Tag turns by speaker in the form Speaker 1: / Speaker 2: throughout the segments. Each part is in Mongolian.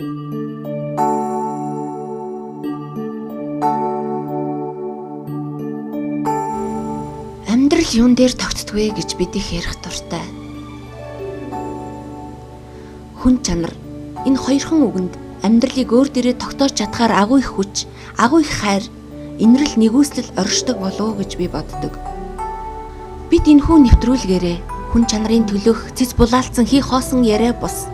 Speaker 1: Амьдрал юун дээр тогтдгүй гэж бид их ярих дуртай. Хүн чанар энэ хоёрхан үгэнд амьдралыг өөр дээрээ тогтоож чадхаар агуу их хүч, агуу их хайр, инрэл нэгүслэл оршдог болов уу гэж би боддог. Бид энэхүү нэвтрүүлгээрээ хүн чанарын төлөөх цэц булаалцсан хий хоосон яриа бус.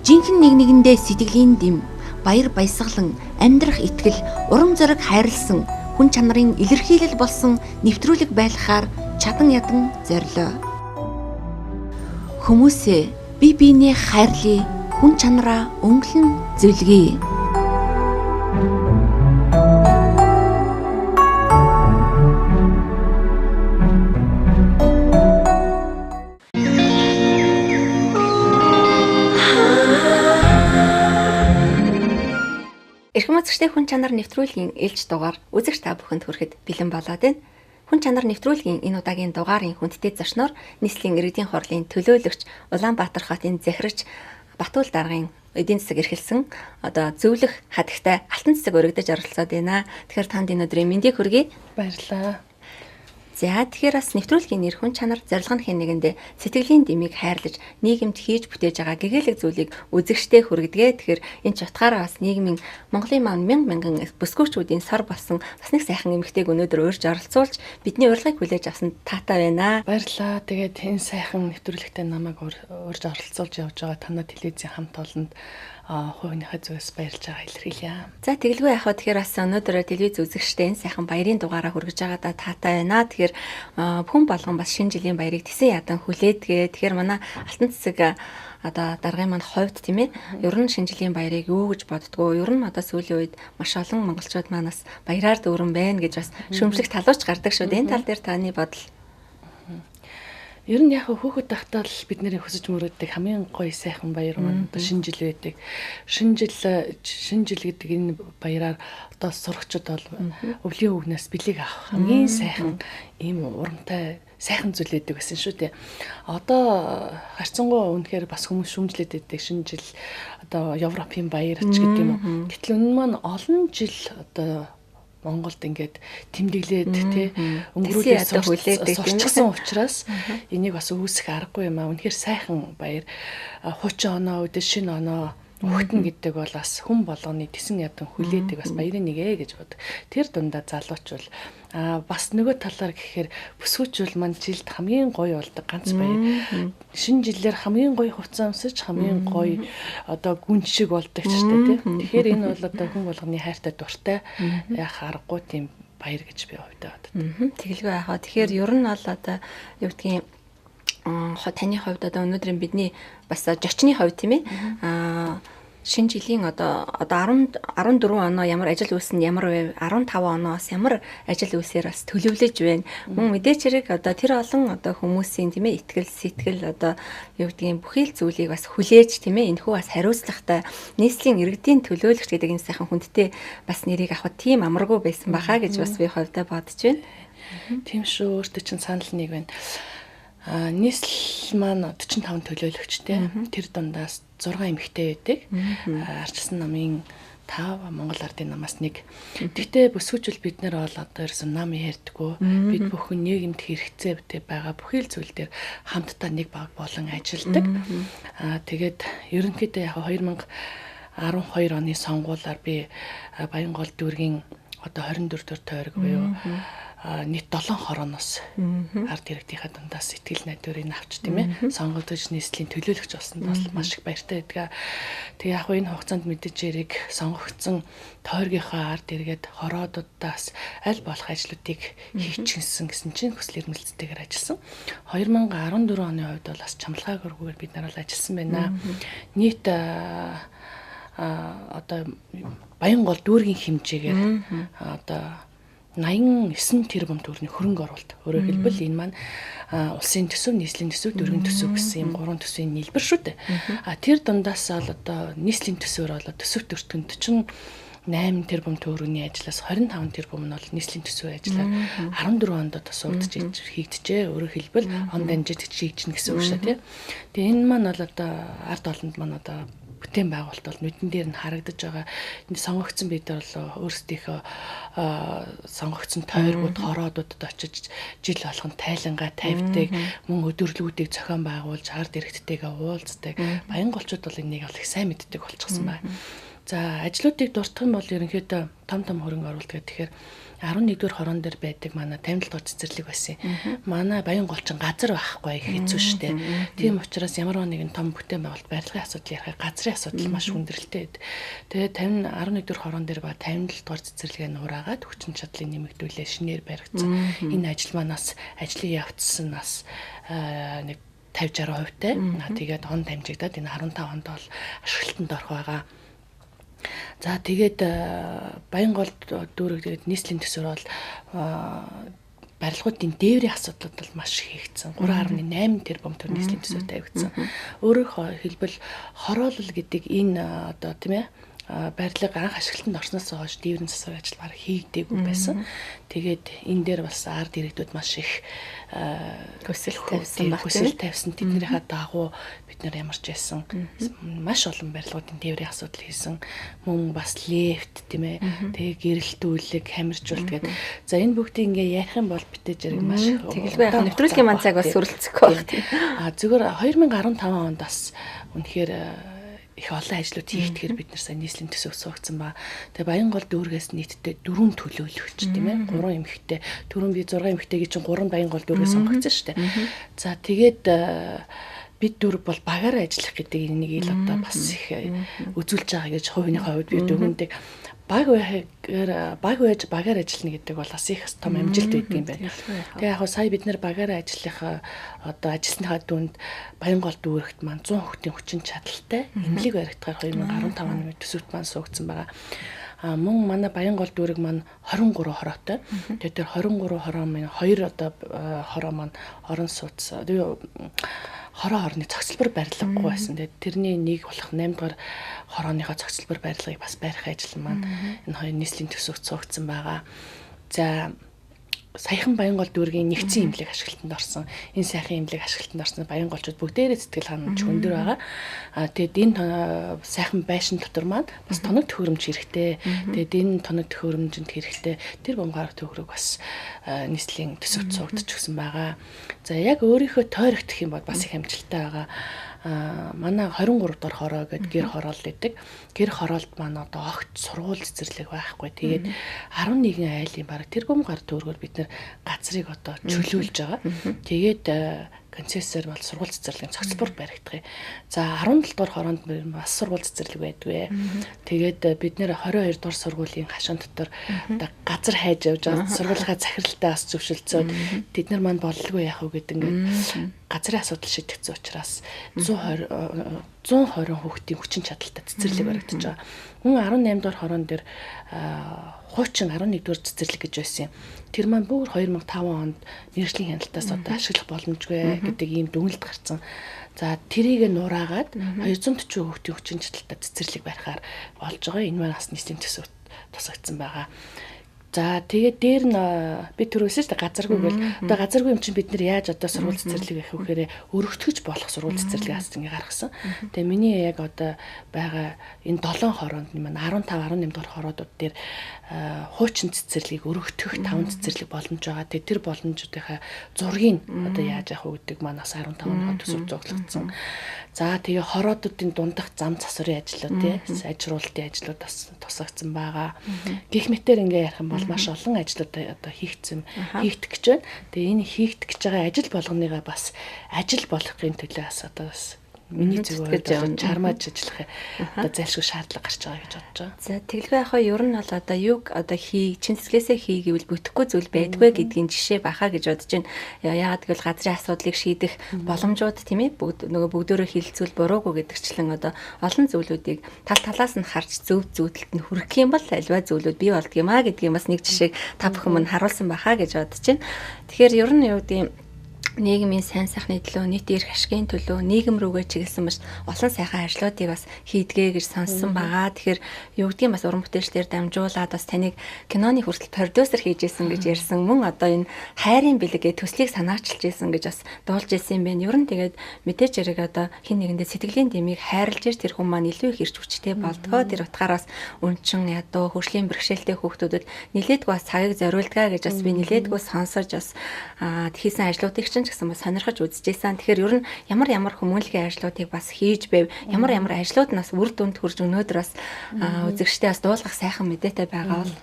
Speaker 1: Жинхэнэ нэг нэгэндээ сэтгэлийн дэм, баяр баясгалан, амьдрах итгэл, урам зориг хайрлсан хүн чанарын илэрхийлэл болсон нэвтрүүлэг байлгахаар чадан ядан зорилоо. Хүмүүсээ бие биенээ хайрлая, хүн чанараа өнгөлн зөвлөе. Эрхэм үзэгчдээ хүн чанар нэвтрүүлгийн ээлж дугаар үзэгч та бүхэнд хүрэхэд бэлэн болоод байна. Хүн чанар нэвтрүүлгийн энэ удаагийн дугаарын хүндтэй зочноор нийслэлийн иргэдийн хурлын төлөөлөгч Улаанбаатар хотын захирагч Батуул даргын эдийн засаг эрхэлсэн зөвлөх хатагтай алтан цэцэг өргөдөж оролцоод байна. Тэгэхээр танд энэ өдрийн мэндийг хүргэе.
Speaker 2: Баярлалаа.
Speaker 1: За тэгэхээр бас нэвтрүүлгийн нэр хүн чанар зорилгын нэгэндээ сэтгэлийн дэмийг хайрлаж нийгэмд хийж бүтээж байгаа гэгээлэг зүйлийг үзэгчтэй хүргэдэг. Тэгэхээр энэ ч утгаараа бас нийгмийн Монголын маань мянган бүсгүйчүүдийн сор болсон бас нэг сайхан эмэгтэйг өнөөдөр урьж оролцуулж бидний урилгыг хүлээж авсан таатай байна.
Speaker 2: Баярлалаа. Тэгээд энэ сайхан нэвтрүүлэгтээ намайг урьж оролцуулж явж байгаа танай телевизийн хамт олонд хувийнхаа зүгээс баярлж байгаа илэрхийлье.
Speaker 1: За тэгэлгүй яхаа тэгэхээр бас өнөөдөр телевиз үзэгчтэй энэ сайхан баярын дугаараа хүргэж байгаадаа таатай байна. Тэгэхээр хүн болгон бас шинэ жилийн баярыг тэсэн ядан хүлээдгээ. Тэгэхээр манай алтан цэцэг даргын маань хойд тийм ээ. Ер нь шинэ жилийн баярыг юу гэж боддгоо. Ер нь сүүлийн үед маш олон монголчууд манаас баяраар дүүрэн байна гэж бас шүмжлэх талууч гардаг шүү дээ. Энэ тал дээр таны бодол?
Speaker 2: Ер нь яг хөөхөд тахтаа л бид нарын хүсэж мөрөөддөг хамгийн гоё сайхан баяр маань шинэ жил байдаг. Шинэ жил гэдэг энэ баяраар сурагчид бол өвлийн үгнээс бэлэг авах хамгийн сайхан ийм урамтай сайхан зүйл байдаг гэсэн шүү дээ. Одоо харцангуй үнэхээр бас хүмүүс шүмжлээд байдаг шинэ жил Европын баяр ч гэдэг юм уу. Гэтэл энэ маань олон жил Монголд ингээд тэмдэглээд тий өнгөрүүлээд сурчсан учраас энийг бас үүсэх аргагүй юм аа. Үнэхээр сайхан баяр. Хучин оноо өдөө шинэ оноо өгтөн гэдэг бол бас хүн болгоны тесэн ядан хүлээдэг бас баярын нэгэ гэж бод. Тэр дундаа залуучвал бас нөгөө талаар гэхээр бүсгүүчүүл маань жилд хамгийн гоё болдог ганц баяр. Шинэ жилээр хамгийн гоё хувцас өмсөж хамгийн гоё гүн шиг болдог ч гэдэг тийм. Тэгэхээр энэ бол хүн болгоны хайртай дуртай яах аргагүй тийм баяр гэж би хувьдаа боддог.
Speaker 1: Тэгэлгүй яхаа. Тэгэхээр ер нь бол юу гэдгийг таны хувьд өнөөдрийн бидний бас жочны хувьд тийм ээ шинэ жилийн 14 оноо ямар ажил үйлсэн ямар вэ 15 оноос ямар ажил үйлсээр бас төлөвлөж байна. Мөн мэдээч хэрэг тэр олон хүмүүсийн тийм ээ итгэл сэтгэл юу гэдгийг бүхий л зүйлийг бас хүлээж тийм ээ энэхүү бас хариуцлагатай нийслэлийн иргэдийн төлөөлөгч гэдэг энэ сайхан хүндтэй бас нэрийг авахд тийм амаргүй байсан баха гэж бас би хувьдаа бодож байна.
Speaker 2: Тийм шүү өөртөө чинь санал нэг байна. Нийслэл маань 45 төлөөлөгчтэй. Тэр дундаас 6 эмэгтэй байдаг. Арчсан намын 5 Монгол ардын намаас 1. Тэгтээ бүсгүүчүүл бид нэр бол ерөөсөн нам ярьдаггүй. Бид бүхэн нийгэмд хэрэгцээтэй байгаа бүхий л зүйл дээр хамтдаа нэг баг болон ажилладаг. Тэгээд ерөнхийдөө яг 2012 оны сонгуулиар би Баянгол дүүргийн 24 дэх тойрог буюу нийт 7 хорооноос ард иргэдийнхаа дундаас сэтгэл найдварыг авч тийм ээ сонгогдож нийслэлийн төлөөлөгч болсон бол маш их баяртай байдаг. Тэгээ яг энэ хугацаанд мэдээж хэрэг сонгогдсон тойргийнхаа ард иргэд хороодуудаас аль болох ажлуудыг хийчихсэн гэсэн чинь хүсэл эрмэлзэлтэйгээр ажилласан. 2014 оны хувьд бол бас чамлгаагүйгээр бид нар бол ажилласан байна. Нийт Баянгол дүүргийн хэмжээгээр 89 тэрбум төгрөгийн хөрөнгө оруулалт. Өөрөөр хэлбэл энэ маань улсын төсөв, нийслэлийн төсөв, дүүргийн төсөв гэсэн ийм гурван төсвийн нийлбэр шүү дээ. Тэр дундаас бол нийслэлийн төсвөр бол төсөв төртөнд чинь 8 тэрбум төгрөгийн ажлаас 25 тэрбум нь бол нийслэлийн төсвийн ажлаар 14 онд суудж хийгдэжээ. Өөрөөр хэлбэл он дамжиж хийгдэж гэсэн үг шүү дээ. Тэгээ энэ маань бол ард олонд маань бүтээн байгуулалт бол нүдэн дээр нь харагдаж байгаа. Энэ сонгогдсон бид бол өөрсдийнхөө сонгогдсон тойргууд, хороодуудад очиж жил болгон тайлангаа тавьдаг, мөн өдөрлгүүдийг зохион байгуулж, ард иргэдтэйгээ уулздаг. Баянголчууд бол энийг бол их сайн мэддэг болчихсон байна. За ажлуудыг дуртах юм бол ерөнхийдөө том хөрөнгө оруулалт гэхээр 11-р хорон дээр байдаг манай тамилтууд цэцэрлэг байсан. Манай Баянголчин газар байхгүй их хэцүү шттэ. Тийм учраас ямар нэгэн том бүтээн байгуулалт барилгын асуудал ярих газрын асуудал маш хүндрэлтэй байд. Тэгээ 11-р хорон дээр ба 57-р цэцэрлэгээ нураагаад хүчин чадлыг нэмэгдүүлээ, шинээр баригдсан. Энэ ажил манаас ажлын явцсанаас нэг 50-60%-тай. Тэгээд он дамжигдаад энэ 15 онд бол ашиглалтанд орох байгаа. За тэгээд Баянгол дүүрэг тэгээд нийслэлийн төсвөр бол барилгуудын дээврийн асуудлууд бол маш их хийгдсэн. 3.8 тэрбум төгрөг нийслэлийн төсвөр тавигдсан. Өөрөөр хэлбэл хороолол гэдэг энэ одоо тийм ээ барилга анх ашиглалтанд орсноос хойш дээврийн засвар ажил баг хийгдээгүй байсан. Тэгээд энэ дээр бас ард иргэдүүд маш их хүсэл тавьсан. Тэднийхээ дагуу бид нар ямарч байсан маш олон барилгуудын дээврийн асуудал хийсэн. Мөн бас лифт тийм ээ. Тэгээ гэрэлтүүлэг, хамиржуулт гэдэг. За энэ бүгдийг ингээ ярих юм бол битээ зэрэг маш их
Speaker 1: тэгэлгүй яг нэвтрүүлгийн ман цаг бас сүрэлцэхгүй байх тийм.
Speaker 2: Зүгээр 2015 онд бас үнэхээр их олон ажлууд хийгдэхээр бид нар сайн нийслэлийн төсөв суугдсан ба. Тэгээ Баянгол дүүргээс нийтдээ 4 төлөөлөгч тийм ээ 3 эмэгтэй. Түрүүн би 6 эмэгтэйгийн чинь 3 Баянгол дүүргээс сонгогдсон шүү дээ. За тэгээд бид дүүрэг бол багаараа ажиллах гэдэг энийг л одоо бас их үзүүлж байгаа гэж хувийн хувьд би дүгнэдэг. Баг байж багаар ажиллана гэдэг бол бас их том амжилт байдаг юм байна. Тэгээ яг сая бид нэр багаараа ажиллах одоо ажилсныхаа дүнд Баянгол дүүрэгт маань 100 хүүхдийн хүчин чадалтай эмнэлэг баригдахаар 2015 оны төсөвт маань суугдсан байгаа. Мөн манай Баянгол дүүрэг маань 23 хороотой. Тэгээд тэр 23 хороо маань 2 одоо хороо маань орон сууц хороо орны цогцлбор барилгагүй байсан. Тэгээд тэрний нэг болох 8 дугаар хорооныхоо цогцлбор барилгыг бас барих ажил маань энэ хоёр нийслэлийн төсөвт суугдсан байгаа. За саяхан Баянгол дүүргийн нэгдсэн имлэг ашиглалтанд орсон. Энэ сайхан имлэг ашиглалтанд орсон Баянголчууд бүгдээрээ сэтгэл ханамж өндөр байгаа. Тэгээд энэ сайхан байшин дотор маань бас тоног төхөөрөмж хэрэгтэй. Тэгээд энэ тоног төхөөрөмжөнд хэрэгтэй тэр бомгаар төгрөг бас нийслэлийн төсөвт суугдчих гэсэн байгаа. За яг өөрийнхөө тойрогдох юм бол бас их амжилттай байгаа. Манай 23 дахь хороо гэдэг гэр хороол гэдэг. Гэр хороолд маань одоо огт сургууль цэцэрлэг байхгүй. Тэгээд 11 айлын баг тэрбум гар төгрөгөөр бид нэр газрыг одоо чөлөөлж байгаа. Тэгээд концессор бол сургууль цэцэрлэгийн цогцлбор баригдах. За 17 дугаар хороонд бас сургууль цэцэрлэг байдгүй. Тэгээд бид нэр 22 дугаар сургуулийн хашаан дотор одоо газар хайж явж байгаа сургуулийнхаа захиралтай бас зөвшөлдсөд тэд нар маань боллгүй яах вэ гэдэг ингээд газрын асуудал шийдэгдсэн учраас 120 хүүхдийн хүчин чадалтай цэцэрлэг баригдаж байгаа. Мөн 18 дугаар хорон дээр хуучин 11 дугаар цэцэрлэг гэж байсан юм. Тэр маань бүр 2005 онд мэргэжлийн хяналтаас одоо ашиглах боломжгүй гэдэг ийм дүгнэлт гарсан. За тэрийг нураагаад 240 хүүхдийн хүчин чадалтай цэцэрлэг барихаар болж байгаа. Энэ маань бас нийслэлийн төсөвт тусгагдсан байгаа. За тэгээд дээр нь би түрүүсэж газаргүй гэл одоо газаргүй юм чинь бид нэр яаж одоо сургууль цэцэрлэг явах вэхээр өргөтгөж болох сургууль цэцэрлэг ас ингэ гаргасан. Тэгээ миний яг одоо байгаа энэ 7 хороонд маань 15 18 дугаар хороодууд дээр хуучин цэцэрлэгийг өргөтгөх 5 цэцэрлэг боломж байгаа. Тэгээ тэр боломжуудынхаа зургийг одоо яаж явах вэ гэдэг маань бас 15 онд төсөв зоглогдсон. За тэгээ хороодуудын дундах зам засварын ажлууд тий сайжруулалтын ажлууд бас тусгагдсан байгаа. Гэх мэтээр ингээ ярих юм бол маш олон ажлууд одоо хийгдэх гэж байна. Тэгээ энэ хийгдэх гэж байгаа ажил болгоныгаа бас ажил болгохын төлөө бас одоо бас миний зөвөөр чармааж ажиллах одоо зайлшгүй шаардлага гарч байгаа гэж бодож байгаа.
Speaker 1: За тэгэлгүй яхаа ер нь бол одоо юг одоо чин сэтгэлээсээ хийгээвэл бүтэхгүй зүйл байдгүй гэдгийн жишээ бахаа гэж бодож байна. Яагаад гэвэл газрын асуудлыг шийдэх боломжууд тийм ээ бүгдөө хилцүүл буруугүй гэдэгчлэн одоо олон зүйлүүдийг талаас нь харж зөв зөвдөлт нь хүрэх юм бол альва зүйлүүд бий болдго юмаа гэдгийг бас нэг жишээг та бүхэн мань харуулсан бахаа гэж бодож байна. Тэгэхээр ер нь юу гэдэг нийгмийн сайн сайхны төлөө, нийт эрх ашигын төлөө, нийгэм рүүгээ чиглэсэн маш олон сайхан ажлуудыг бас хийдгээ гэж сонссон байгаа. Тэгэхээр юу гэдгийг бас уран бүтээлчдээр дамжуулаад бас таныг киноны хүртэл продюсер хийжсэн гэж ярьсан. Мөн одоо энэ хайрын бэлгээ төслийг санаачилж ийсэн гэж бас дуулж ийсэн юм байна. Ер нь тэгээд мэдээж хэрэг одоо хин нэгэндээ сэтгэлийн дэмийг хайрлж ир тэр хүн маань илүү их ирч хүчтэй болдгоо. Тэр утгаараас өнчин ядуу хөгжлийн бэрхшээлтэй хүүхдүүдэд нилээдгүй бас цагийг зориулдгаа гэж бас би нилээдгүй сонсож бас хийсэн ажлуудыг ч гэсэн бас сонирхож үзчихсэн. Тэгэхээр ер нь ямар хүмүүнлэгийн ажлуудыг бас хийж байв, ямар ажлууд нас үр дүнд хүрж өнөөдөр бас үзэгчтэй бас дуулгах сайхан мэдээтэй байгаа бол.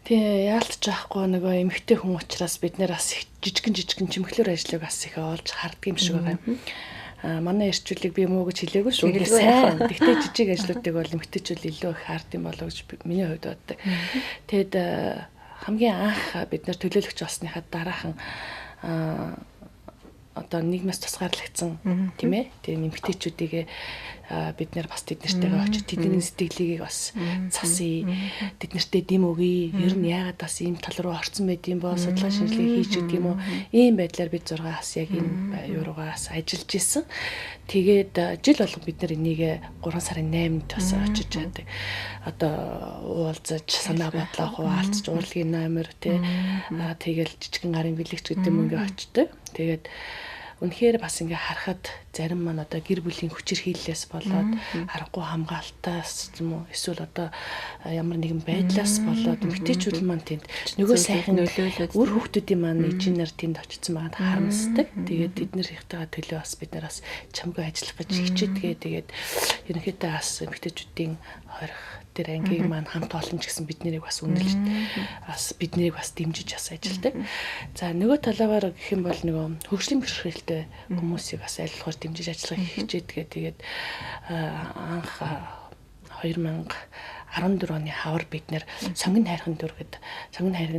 Speaker 2: Тэгээ яалтч байхгүй нөгөө эмэгтэй хүн учраас бид нэр бас жижигэн чимхлэр ажлыг бас их олж харддаг юм шиг байгаа юм. Манай эрчүүлэг би муу гэж хэлээгүй шүү. Сайн. Тэгтээ жижиг ажлуудыг бол эмэгтэйчүүл илүү их хард юм болоо гэж миний хувьд боддог. Тэгэд хамгийн анх бид нар төлөөлөгч болсныхаа дараахан одоо нийгмээс тусгаарлагдсан тийм ээ. Тэгээ эмэгтэйчүүдийг бид нэр бас тэднэртэйгээ очиж тэдний сэтгэлийг бас цасъя, тэднэртэй дэм өгье. Ер нь яагаад бас ийм тал руу орсон байд юм бо судалгаа шинжилгээ хийж гэдэг юм уу? Ийм байдлаар бид 6 бас яг энэ юуруугаас ажиллаж исэн. Тэгээд жил болгон бид нар энийг 3 сарын 8-нд бас очиж яадаг. Одоо уулзаж санаа бодлоо хуваалцаж урлагийн номер тий. Тэгэл жижигэн гарын бэлэгч гэдэг юм ингээ очдог. Тэгээд үнэхээр бас ингээ харахад зарим маань одоо гэр бүлийн хүчирхийллээс болоод харахгүй хамгаалтаас юм уу эсвэл одоо ямар нэгэн байдлаас болоод эмэгтэйчүүд маань тэнд нөгөө сайхан нөлөөлөд үр хүүхдүүдийн маань эжинээр тэнд очсон байгаад харамсдаг. Тэгээд эднэрийнхтэйгээ төлөө бас бид нар бас чамгүй ажиллах гэж хичээдгээ. Тэгээд ерөнхийдөө бас эмэгтэйчүүдийн хорих тэр ангийн маань хамт олон ч гэсэн бид нарыг бас үнэлж бас бид нарыг бас дэмжиж бас ажилдаг. За нөгөө талаагаар гэх юм бол нөгөө хөгжлийн бэрхшээлтэй хүмүүсийг бас аль болохоор дэмжиж ажиллахыг хичээдгээ. Тэгээд анх 2014 оны хавар бид нэр сонгон хайрхан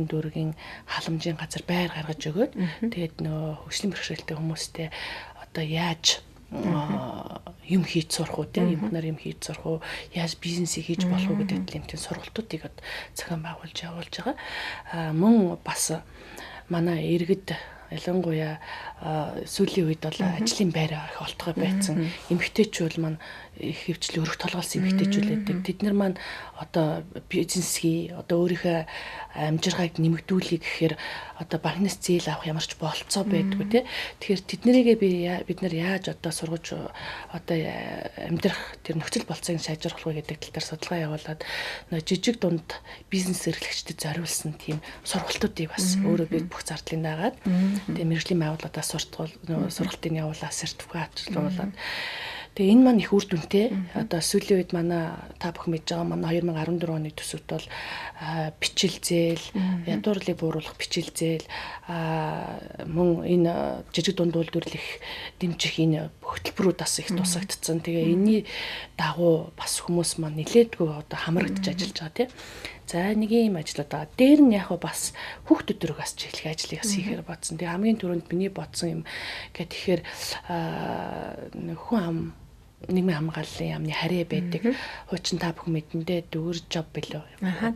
Speaker 2: дүүргийн халамжийн газар байр гаргаж өгөөд тэгээд нөгөө хөгжлийн бэрхшээлтэй хүмүүстэй одоо яаж юм хийж сурах уу тийм юмнаар юм хийж сурах уу яаж бизнесийг хийж болох уу гэдэг талын сургалтуудыг зохион байгуулж явуулж байгаа. Мөн бас манай иргэд ялангуяа сүүлийн үед бол ажлын байр их олтгой байсан эмэгтэйчүүд маань их хөвчлө өрх толгойлсон эмэгтэйчүүд байдаг. Тэд нар маань одоо бизнес хий, одоо өөрийнхөө амжиргааг нэмэгдүүлэх гэхээр одоо банкнаас зээл авах ямарч болцоо байдгүй тий. Тэгэхээр бид нар яаж одоо сургаж одоо амьдрах тэр нөхцөл болцоог сайжруулах вэ гэдэг тал дээр судалгаа явуулаад жижиг дунд бизнес эрхлэгчдэд зориулсан тийм сургалтуудыг бас өөрөө бид бүх зардлын дагаад тэгээ мэргэжлийн байгууллагаас сургалтын явуулаад сертификатлуулаад тэгээ энэ маань их үр дүнтэй. Одоо сүүлийн үед манай та бүхэн мэдж байгаа манай 2014 оны төсөвт бол бичил зээл, ядуурлыг бууруулах бичил зээл, мөн энэ жижиг дунд үйлдвэрлэх дэмжих энэ хөтөлбөрүүд бас их тусагдсан. Тэгээ энэний дагуу бас хүмүүс маань нэлээдгүй одоо хамрагдаж ажиллаж байгаа тийм. За нэг юм ажлууд байгаа. Дээр нь яг бас хүүхдүүд төрөг бас чиглэх ажлыг бас хийхээр бодсон. Тэгээ хамгийн түрүүнд миний бодсон юм гэхээр хүн ам нийгмийн хамгааллын яамны харьяа байдаг. Хуучин та бүхэн мэдэндээ дүүр job билүү.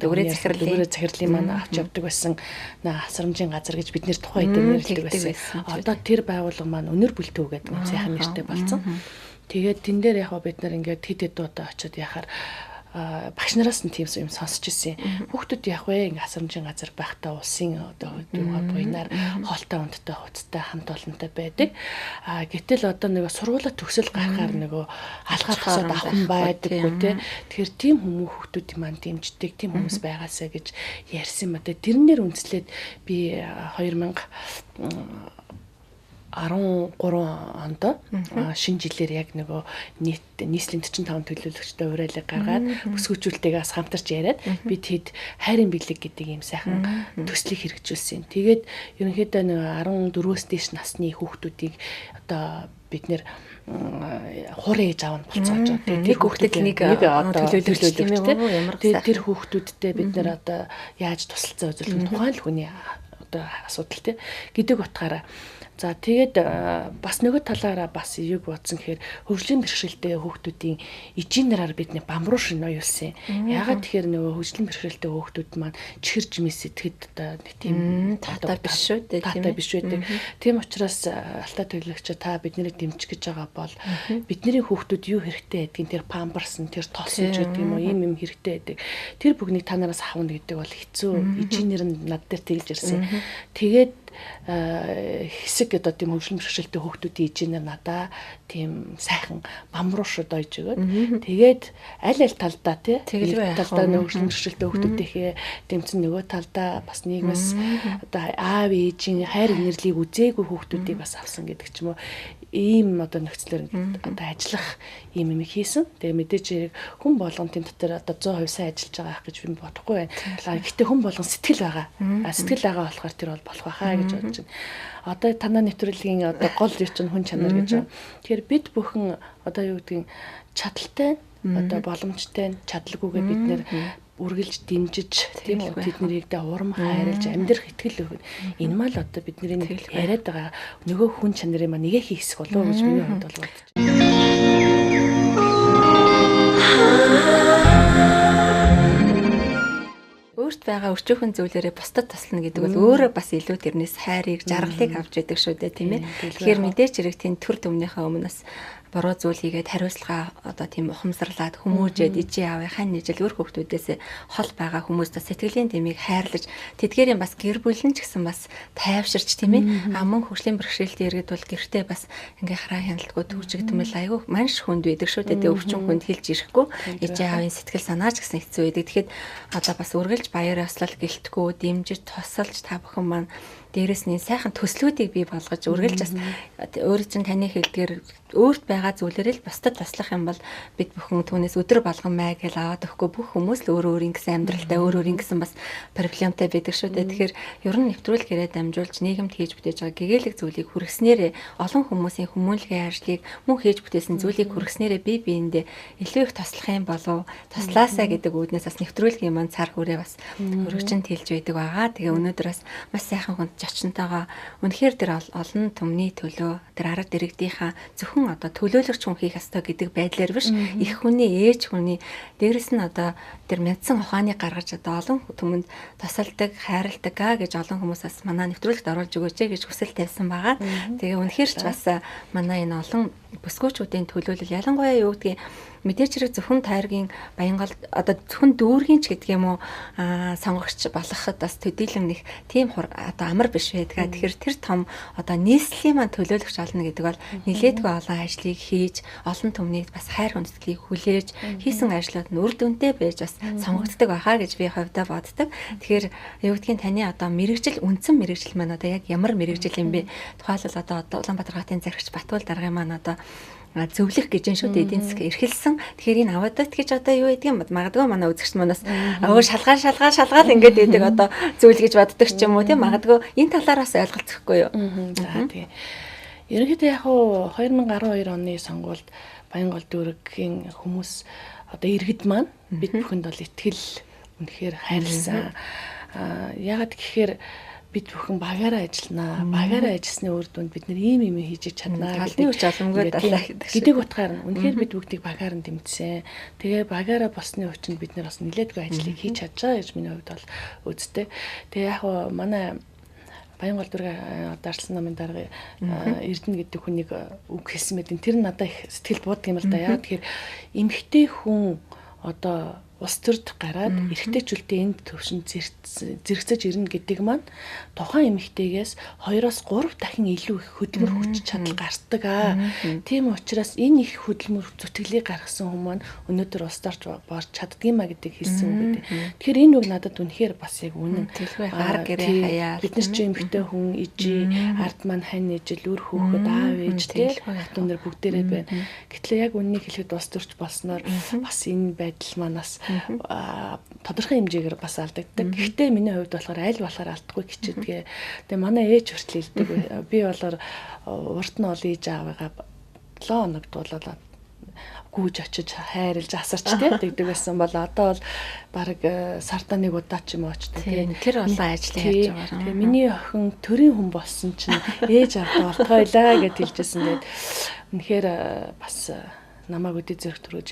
Speaker 2: Дүүрээ захирлын маань авч явдаг байсан асрамжийн газар гэж бид нэр тухайн үед нэрлэдэг байсан. Одоо тэр байгууллага маань өнөр бүлтөө гэдэг юм сайхан нэртэй болсон. Тэгээд тэн дээр яг бид нар ингээд хэд удаа очиод яхаар багш нараас нь тийм юм сонсч ирсэн. Хүүхдүүд яг вэ ингээ асрамжийн газар байхдаа улсын одоо буйнаар хоолтой ундтай хуцтай хамт олонтой байдаг. Гэтэл одоо нөгөө сургуулаа төгсөл гарахаар нөгөө алгаар хасаад авах байдаггүй тий. Тэгэхээр тийм хүүхдүүд маань дэмждэг тийм хүмүүс байгаасаа гэж ярьсан юм. Тэрнээр үндэслээд би 13 онд шинэ жилээр яг нөгөө нийслэлийн 45 төлөөлөгчтэй уриалга гаргаад бүсгүүчүүлтэйгээс хамтарч яриад бид хэд хайрын бэлэг гэдэг ийм сайхан төслийг хэрэгжүүлсэн. Тэгээд ерөнхийдөө нөгөө 14-өөс дээш насны хүүхдүүдийг одоо бид нэр хуурын ээж аав нь болцоож байгаа.
Speaker 1: Тэгээд хүүхдэд нэг төлөөлөгч тийм үү?
Speaker 2: Тэгээд тэр хүүхдүүдтэй бид нэр одоо яаж тусалцаа үзүүлэх тухайн л хүний одоо асуудал тий. Гэдэг утгаараа за тэгээд бас нөгөө талаараа бас юг бодсон гэхээр хөгжлийн бэрхшээлтэй хүүхдүүдийн эжийн нараар бидний бамруу шин ноёлсон. Ягаад тэгэхээр нөгөө хөгжлийн бэрхшээлтэй хүүхдүүд маань чихэрж мэсэтгэд одоо нэг тийм
Speaker 1: таатай биш шүү дээ.
Speaker 2: Таатай биш үү. Тийм учраас алтай төлөвлөгч та биднийг дэмжих гэж байгаа бол бидний хүүхдүүд юу хэрэгтэй байдгийг тэр памперс нь тэр тосч гэдэг юм уу ийм хэрэгтэй байдаг. Тэр бүгнийг та нараас авах гэдэг бол хэцүү. Эжийн нэр нь над дээр тэлж ирсэн. Тэгээд хэсэг одоо тийм хөгжлийн бэрхшээлтэй хүүхдүүдийн эжийнээр надаа тийм сайхан бамруушд ойж өгөөд тэгээд аль талдаа тий талдаа хөгжлийн бэрхшээлтэй хүүхдүүдийнхээ дэмцэн нөгөө талдаа бас нийгмээс одоо аав ээжийн хайр инэрлийг үзээгүй хүүхдүүдийг бас авсан гэдэг ч юм уу ийм одоо нөхцлөөр одоо ажиллах ийм юм хийсэн. Тэгээ мэдээж яг хүн болгон тийм дотор одоо 100% сайн ажиллаж байгаа гэж би бодохгүй байна. Гэхдээ хүн болгон сэтгэл байгаа. Сэтгэл байгаа болохоор тэр бол болох байхаа гэж бодож байна. Одоо танаа нэвтрүүлгийн одоо гол юу ч хүн чанар гэж байна. Тэгэхээр бид бүхэн одоо юу гэдгийг чадaltaй одоо боломжтой чадлагүйгээ бид нэр үргэлж дэмжиж тийм үү тэднийг дэ урам хайрлаж амьдрах итгэл өгнө. Энэ мал одоо бидний яриад байгаа нөгөө хүн чанарын маань нэгэ хийх болов уу гэж миний хувьд бол бодож байна.
Speaker 1: Өөрт байгаа өчөөхөн зүйлээрээ бусдад туслана гэдэг бол өөрөө бас илүү тэрнээс хайрыг, жаргалыг авч яадаг шүү дээ, тийм ээ. Тэгэхээр мэдээч хэрэг тийм төр төмнийхээ өмнөөс буруу зүйл хийгээд хариуцлага одоо тийм ухамсарлаад хүмүүжээд ижи аавын хань нийжил өөр хүүхдүүдээс хол байгаа хүмүүст сэтгэлийн тэмийг хайрлаж тэдгээрийн бас гэр бүлэн ч гэсэн бас тайвширч тийм ээ. Мөн хөгжлийн бэрхшээлтэй иргэд бол гэртээ бас ингээ хараа хяналтгүй төвжигдмэл айгүй манш хүнд байдаг шүү дээ. Өвчин хүнд хэлж ирэхгүй ижи аавын сэтгэл санаач гэсэн хэцүү байдаг. Тэгэхэд одоо бас үргэлж баяр ёслол гэлтгүү дэмжиж тусалж та бүхэн маань дээрэс нь сайхан төслүүдийг бий болгож үргэлж бас өөрөө чинь таны хэлдгээр өөрт байгаа зүйлээрээ л бусдад туслах юм бол бид бүхэн түүнээс өдөр болгон май гэж аваад өгөхгүй бүх хүмүүс л өөр ингэсэн амьдралтай өөр ингэсэн бас проблемтай байдаг шүү дээ. Тэгэхээр ер нь нэвтрүүлэг гэрээ дамжуулж нийгэмд хийж бүтээж байгаа гэгээлэг зүйлийг хүргэснээрээ олон хүмүүсийн хүмүүнлэгийн ажлыг мөн хийж бүтээсэн зүйлийг хүргэснээрээ бие биендээ илүү их туслах юм болов туслаасаа гэдэг үүднээс бас нэвтрүүлгийн маань цар хүрээ бас өргөжин тэлж байдаг байгаа. Тэгээ өнөөдөр бас маш сайхан хүнд зочнотойгоо үнэхээр тэр олон түмний төлөө тэр арга дэрэгдийнхаа зөвхөн одоо төлөөлөгч хүн хийх ёстой гэдэг байдлаар биш их хүний ээж хүний дээрэс нь одоо тэр мэдсэн ухааныг гаргаж одоо олон түмэнд тусалдаг хайрладаг гэж олон хүмүүсээс манай нэвтрүүлэгт оруулж өгөөч гэж хүсэл тавьсан байгаа. Тэгээ үнэхээр ч бас манай энэ олон бүсгүүчүүдийн төлөөлөл ялангуяа юу гэдгийг мэдээч хэрэг зөвхөн тайргийн Баянгал одоо зөвхөн дүүргийн ч гэдэг юм уу сонгогч болоход бас төдийлөн нэг тийм одоо амар биш байдгаа. Тэгэхээр тэр том одоо нийслэлийн маань төлөөлөгч олно гэдэг бол нэлээдгүй олон ажлыг хийж олон түмнийг бас хайр хүндэтгэлийг хүлээж хийсэн ажлууд нь үр дүнтэй байж бас сонгогддог байхаа гэж би хувьдаа боддог. Тэгэхээр юу гэдгийг таны одоо мэрэгжил үндсэн мэрэгжил маань одоо яг ямар мэрэгжил юм бэ? Тухайлбал одоо Улаанбаатар хотын зарагч Батбул даргын маань одоо зөвлөх гэж энэ шүү дээ эдийн засаг эрхэлсэн. Тэгэхээр энэ авадат гэж одоо юу гэдэг юм бэ? Магадгүй манай үзэгч манаас өө шалгаал ингээд байдаг одоо зүйл гэж боддог ч юм уу тийм магадгүй энэ талаараас ойлголцохгүй юу?
Speaker 2: За тийм. Ерөнхийдөө яг хуу 2012 оны сонгуульд Баянгол дүүргийн хүмүүс одоо иргэд маань бид бүхэнд бол итгэл үнэхээр хайрлсан. Ягаад гэхээр бид бүхэн багаараа ажилланаа. Багаараа ажилласны үр дүнд бид нэр ийм юм хийж чаднаа
Speaker 1: гэдэг үч боломжтой далаа
Speaker 2: гэдэг утгаар нь үнэхээр бид бүгдийг багаар нь дэмжсэн. Тэгээ багаараа босны хүчинд бид нар бас нэлээдгүй ажлыг хийж чадж байгаа гэж миний хувьд бол үзтээ. Тэгээ яг хоо манай Баянгол дүүргийн дарслан намын дарга Эрдэнэ гэдэг хүнийг үг хэлсэн мэт тэр надад их сэтгэл буудаг юм л да. Яа тэгэхээр эмэгтэй хүн одоо улс төрд гараад эрэгтэйчүүдтэй энд төвшин зэрэгцэж ирнэ гэдэг маань тухайн эмэгтэйгээс 2-3 дахин илүү их хөдөлмөр хүч чадал гардаг аа. Тийм учраас энэ их хөдөлмөр зүтгэлийг гаргасан хүмүүс маань өнөөдөр улс төрж борж чаддгиймаа гэдэг хэлсэн үг гэдэг. Тэгэхээр энэ үг надад үнэхээр бас яг үнэн.
Speaker 1: Арга гэрээ хаяа.
Speaker 2: Бид нар чи эмэгтэй хүн ижи, ард маань хань ижил, үр хөөхөд аав ээж тийм хатун нар бүгдээрээ байна. Гэтэл яг үннийг хэлэхэд улс төрч болсноор бас энэ байдал манаас тодорхой хэмжээгээр бас алдагддаг. Гэхдээ миний хувьд болохоор аль болохоор алдахгүй хичээдгээ. Тэгээ манай ээж хүртэл хэлдэг. Би болоор урт нь ол ээж аавыгаа 7 хоног дуулаад гүйж очиж хайрлж асарч тэгдэг байсан бол одоо бол баг сарда нэг удаа ч юм уу очдог.
Speaker 1: Тэр олон ажил яаж байгаа.
Speaker 2: Тэгээ миний охин төрийн хүн болсон чинь ээж авдаа ортгойлаа гэж хэлжсэн. Тэгээд үнэхээр бас намайг өдөө зэрэг төрөж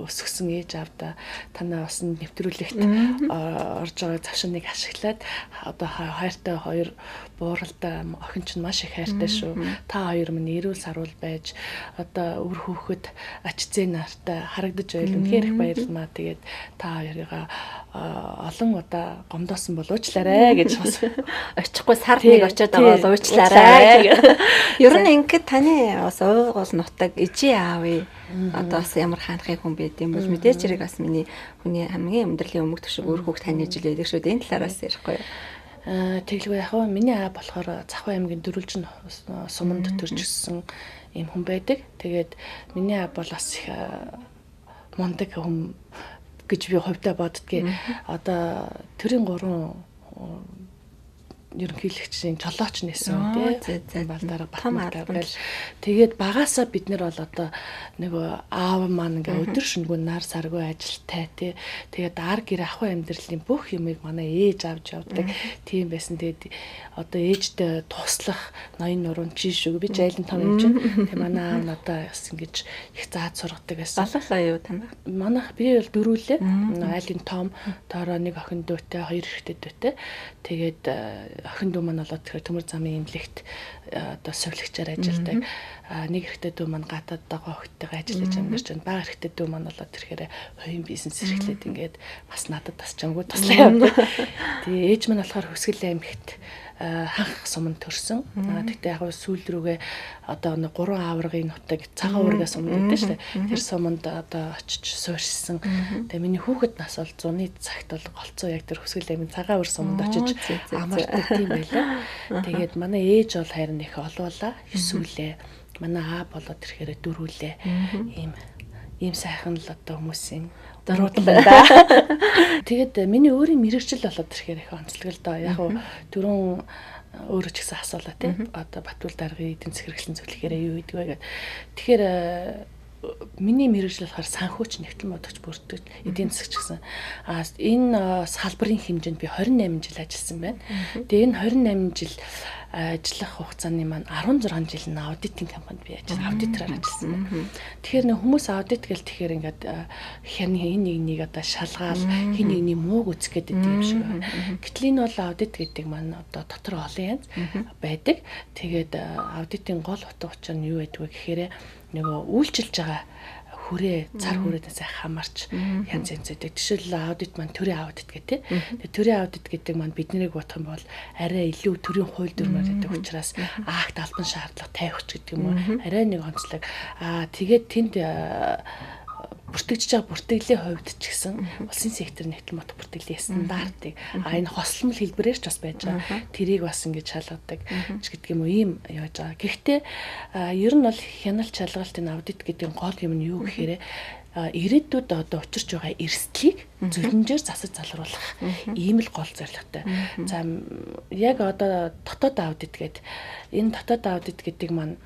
Speaker 2: өсгсөн ээж авдаа танаа бас нэвтрүүлэгт орж байгаа завшиныг ашиглаад одоо хайртай хоёр бууралтай охин чинь маш их хайртай шүү. Та хоёр минь эрүүл сарвал байж одоо үр хүүхэд ач зээ нартай харагдаж байл үнэхээр их баярлалаа. Тэгээд та хоёрыгаа олон удаа гомдоосон бол уучлаарай гэж бас
Speaker 1: очихгүй сар нэг очиод байгаа бол уучлаарай. Ер нь ингээд таны бас гол нутаг ижи аавь одоо бас ямар хаанхыг хүн байд юм бол мэдээж хэрэг бас миний хүний хамгийн амьдралын өмг төшөг өөр хүүхд таны жил байдаг шүү дээ. Энэ талаараас ярихгүй юу?
Speaker 2: Тэглгүй яг нь миний аа болохоор Цахваа аймгийн Дөрвөлжин суманд төрж өссөн юм хүн байдаг. Тэгээд миний аа бол бас их мундаг хүн гэж би хувьдаа боддгийн. Одоо төрийн 3 ерөнхийлөгчийн чолооч нэсэн тий балдараа батмаар тэгээд багаасаа бид нар бол одоо нөгөө аав маань ингээ өдөр шөнөгүй нар саргүй ажилтай тий тэгээд ар гэр ахуй амьдралын бүх юмыг манай ээж авч явдаг тийм байсан. Тэгээд одоо ээжтэй туслах ноён нуруунд жишүүг би жайлан том юм чинь тэгээд манай аав надаа бас ингэж их зааж сургадаг байсан.
Speaker 1: Балалаа юу танаа?
Speaker 2: Манайх би бол дөрвөлээ айлын том доороо нэг охин дүүтэй 2 эрэгтэй дүүтэй. Тэгээд охин дүү маань болоод тэгэхээр төмөр замын эмнэлэгт одоо совилгчаар ажилладаг. Нэг эрэгтэй дүү маань гадаад байгаа охидтойгоо ажиллаж амьдарч байна. Бага эрэгтэй дүү маань болоод тэрхээр хоёрын бизнес эрхлээд ингээд бас надад бас чамгүй туслаа явдаг. Тэгээ ээж маань болохоор Хүсгэл аймагт ханх суманд төрсөн. Тэгтээ яг сүүл рүүгээ одоо 3 аваргын нутаг цагаан уургаас суманд байдаг шүү дээ. Тэр суманд одоо очиж суурьшсан. Тэгээ миний хүүхэд нас бол зуны цагт бол голцоо яг тэр Хүсгэл аймгийн цагаан уург суманд очиж амардаг тийм байлаа. Тэгээд манай ээж бол харин их олуулаа 9 үлээ. Манай аа болоод ирэхээр 4 үлээ. Ийм сайхан л одоо хүмүүсийн дөрвөл байна да. Тэгээд миний өөрийн мэрэгчл болоод ирэхээр их онцлог л доо. Яг дөрөв өөрөө ч гэсэн асуулаа тийм. Одоо Батбул даргын эдийн засаг хэрэглэн зөвлөхөөр юу гэдэг вэ гэдэг. Тэгэхээр миний мэрэгжил болохоор санхүүч нэгтлэн бодогч бүртгэж эдийн засагч гэсэн. Энэ салбарын хэмжээнд би 28 жил ажилласан байна. Тэгээ энэ 28 жил ажиллах хугацааны маань 16 жил нь аудитинг компанид би аудитороор ажилласан байна. Тэгэхээр нэг хүмүүс аудит гэл тэгэхээр ингээд хин нэг одоо шалгаал хин нэгний мууг үзэх гэдэг юм шиг байна. Гэтэл энэ бол аудит гэдэг маань одоо дотор олон янз байдаг. Тэгээд аудитын гол утга учир нь юу байдаг вэ гэхээр нөгөө үйлчилж байгаа хүрээ цар хүрээдээс хамаарч янз янз байдаг. Жишээлбэл аудит маань төрийн аудит гэдэг. Тэгээ төрийн аудит гэдэг маань биднийг бодох юм бол арай илүү төрийн хууль дүрмээр байдаг учраас акт албан шаардлага тавих гэдэг юм уу. Арай нэг онцлог. Тэгээд тэнд бүртгэж байгаа бүртгэлийн хувьд ч гэсэн улсын сектор нэгтлэн бот бүртгэлийн стандартыг энэ хослол хэлбэрээр ч бас байж байгаа. Тэрийг бас ингэж шалгадаг ч гэдэг юм уу ийм яаж байгаа. Гэхдээ ер нь бол хяналт шалгалтын аудит гэдэг гол юм нь юу гэхээр ирээдүйд одоо учирч байгаа эрсдлийг зөвлөмжөөр засаж залруулах ийм л гол зорилготой. За яг одоо дотоод аудит гэдэг энэ дотоод аудит гэдэг маань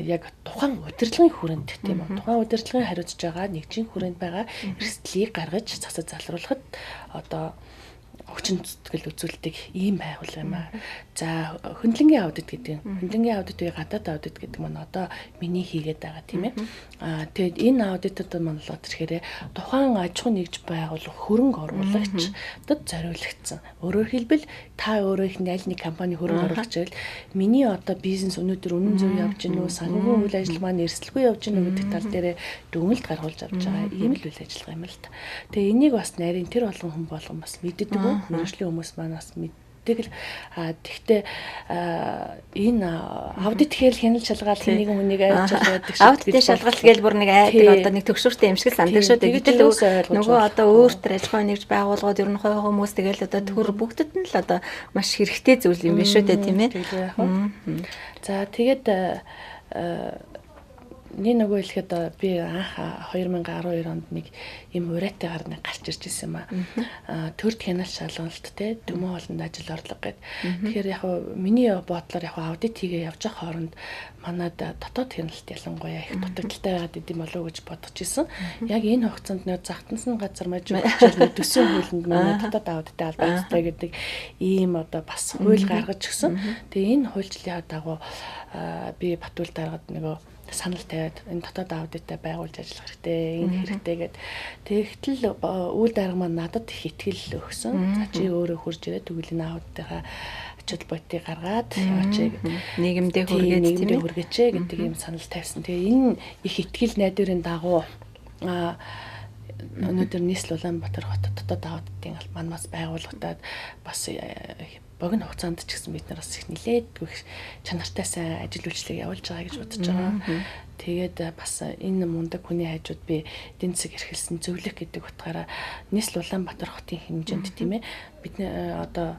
Speaker 2: яг тухайн удирдлагын хүрээнд тийм үү тухайн удирдлагын хариуцж байгаа нэгжийн хүрээнд байгаа эрсдлийг гаргаж засаж залруулахад одоо хүчин зүтгэл үзүүлдэг ийм байгууллага юм аа. За хөндлөнгийн аудит гэдэг. Хөндлөнгийн аудит үе гадаад аудит гэдэг маань одоо миний хийгээд байгаа тийм ээ. Тэгэд энэ аудитод маань болоод ирэхээр тухайн аж ахуй нэгж байгуулах хөрөнгө оруулагчдад зориулагдсан. Өөрөөр хэлбэл та өөрөө их аль нэг компани хөрөнгө оруулагч байвал миний одоо бизнес өнөөдөр үнэн зөв явж гинөө санхүүгийн үйл ажиллагаа маань эрсдэлгүй явж гинөө гэдэг тал дээр дүгнэлт гаргуулж авч байгаа ийм л үйл ажиллагаа юм л та. Тэгээ энийг бас нарийн тэр болгон хүн болгон бас мэддэг. Мэргэжлийн хүмүүс маань бас мэддэг л тэгтээ энэ аудит гэхэл хяналт шалгаал нэг хүнийг ажиллаад байдаг
Speaker 1: шүү. Аудит шалгалт гээл бүр нэг айдаг одоо нэг төгшөртэй юм шиг сандаг шүү дээ. Гэтэл нөгөө одоо өөртөө ажиллагаа нэгж байгууллагууд ер нь хой хүмүүс тэгэл одоо төр бүгдэд нь л одоо маш хэрэгтэй зүйл юм биш үү дээ тийм ээ.
Speaker 2: За тэгээд нэг нөгөө хэлэхэд би анх 2012 онд нэг юм урайтайгаар нэг гарч ирж ирсэн юм аа. Төрд хяналт шалгалт те төмөн олонд ажил орлого гэд. Тэгэхээр яг миний бодлоор яг аудит хийгээ явж байгаа хооронд манад дотоод хяналт ялангуяа их дутагдaltaй байгаад идэм болов уу гэж бодож исэн. Яг энэ хугацаанд нөө загтансан газар мажиг төсөө хуулинд манай дотоод аудиттай холбоотой гэдэг ийм одоо бас хууль гаргаж өгсөн. Тэгээ энэ хуульчлалын дагуу би Батүл дараад нөгөө санал тавиад энэ дотоод аудиттай байгуулж ажиллах хэрэгтэй, энэ хэрэгтэй гэд. Тэгтэл үйл дарга маань надад их итгэл өгсөн. За чи өөрөө хурж ирээд тэгвэл энэ аудитынхаа ачаал бодтыг гаргаад яваач
Speaker 1: нийгэмдээ
Speaker 2: хүргээч гэдэг ийм санал тавьсан. Тэгээ энэ их итгэл найдварын дагуу өнөөдөр нийслэл Улаанбаатар хотод дотоод аудитын манаас байгуулагдаад бас богино хугацаанд ч гэсэн бид нар бас их нэлээдгүй чанартай сайн ажил үйлчлэг явуулж байгаа гэж бодож байгаа. Тэгээд бас энэ мундаг хүний хажууд би эдийн засаг эрхэлсэн зөвлөх гэдэг утгаараа нийслэл Улаанбаатар хотын хэмжээнд тийм ээ бид одоо